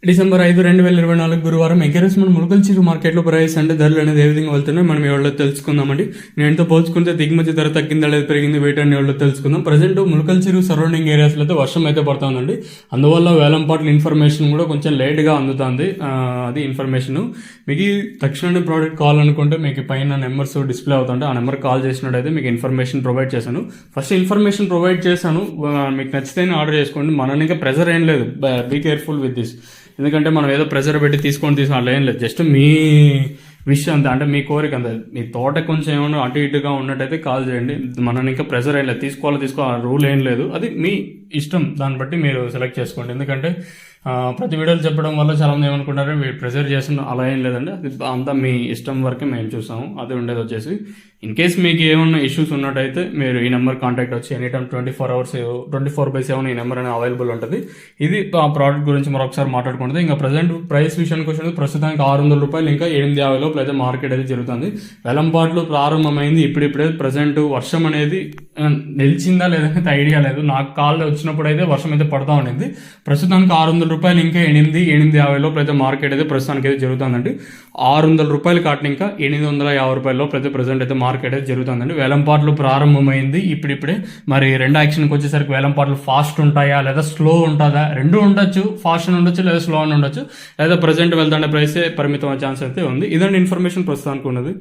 December 5, 2024 గురువారం ఎగరేస్మెంట్ ములకల్చిరు మార్కెట్లో price అంటే ధరలు అనేది ఏ విధంగా వెళ్తున్నాయి మనం ఎవరిలో తెలుసుకుందామండి. నేనుతో పోల్చుకుంటే దిగుమతి ధర తగ్గిందా లేదా పెరిగింది వెయిట్ అని ఎవరిలో తెలుసుకుందాం. ప్రజెంట్ ములకల్చిరు సరౌండింగ్ ఏరియాస్లో అయితే వర్షం అయితే పడుతుందండి. అందువల్ల వేలంపాట్ల ఇన్ఫర్మేషన్ కూడా కొంచెం లేట్గా అందుతుంది. అది ఇన్ఫర్మేషన్ మీకు తక్షణమే ప్రోడక్ట్ కావాలనుకుంటే మీకు పైన నెంబర్స్ డిస్ప్లే అవుతుంటే ఆ నెంబర్ కాల్ చేసినట్టయితే మీకు ఇన్ఫర్మేషన్ ప్రొవైడ్ చేశాను. ఫస్ట్ ఇన్ఫర్మేషన్ ప్రొవైడ్ చేశాను, మీకు నచ్చితేనే ఆర్డర్ చేసుకోండి. మన ఇంకా ప్రెజర్ ఏం లేదు, బీ కేర్ఫుల్ విత్ దిస్. ఎందుకంటే మనం ఏదో ప్రెజర్ పెట్టి తీసుకొని అలా ఏం లేదు, జస్ట్ మీ విషయం అంతే, అంటే మీ కోరిక అంతే. మీ తోట కొంచెం ఏమన్నా అటు ఇటుగా ఉన్నట్టయితే కాల్ చేయండి. మనం ఇంకా ప్రెజర్ ఏం లేదు, తీసుకోవాలి రూల్ ఏం లేదు, అది మీ ఇష్టం. దాన్ని బట్టి మీరు సెలెక్ట్ చేసుకోండి. ఎందుకంటే ప్రతి వీడియోలు చెప్పడం వల్ల చాలా మంది ఏమనుకుంటారు ప్రెజర్ చేస్తున్న, అలా ఏం లేదండి. అది అంతా మీ ఇష్టం వరకే మేము చూసాము. అది ఉండేది వచ్చేసి ఇన్ కేస్ మీకు ఏమన్నా ఇష్యూస్ ఉన్నట్టయితే మీరు ఈ నెంబర్ కాంటాక్ట్ వచ్చి ఎనీ టైమ్ 24/7 ఈ నెంబర్ అనేది అవైలబుల్ ఉంటుంది. ఇది ఆ ప్రోడక్ట్ గురించి మరొకసారి మాట్లాడుకుంటుంది. ఇంకా ప్రజెంట్ ప్రైస్ విషయానికి వచ్చినది ప్రస్తుతానికి ₹600 ఇంకా 850 లోపల అయితే మార్కెట్ అయితే జరుగుతుంది. వేలంపాట్లు ప్రారంభమైంది ఇప్పుడిప్పుడే. ప్రజెంట్ వర్షం అనేది నిలిచిందా లేదంటే ఐడియా లేదు. నాకు కాల్ వచ్చినప్పుడు అయితే వర్షం అయితే పడతా ఉండింది. ప్రస్తుతానికి ₹600 ఇంకా 850 లోపల అయితే మార్కెట్ అయితే ప్రస్తుతానికి అయితే జరుగుతుందండి. ₹600 కాటిన ఇంకా ₹850 లోపల అయితే ప్రజెంట్ అయితే మార్కెట్ అయితే జరుగుతుందండి. వేలంపాట్లు ప్రారంభమైంది ఇప్పుడిప్పుడే. మరి రెండు యాక్షన్కి వచ్చేసరికి వేలంపాట్లు ఫాస్ట్ ఉంటాయా లేదా స్లో ఉంటుందా? రెండు ఉండొచ్చు, ఫాస్ట్ అని ఉండొచ్చు లేదా స్లో అని ఉండొచ్చు, లేదా ప్రజెంట్ వెళ్తుండే ప్రైసే పరిమితం ఛాన్స్ అయితే ఉంది. ఇదండి ఇన్ఫర్మేషన్ ప్రస్తుతానికి ఉన్నది.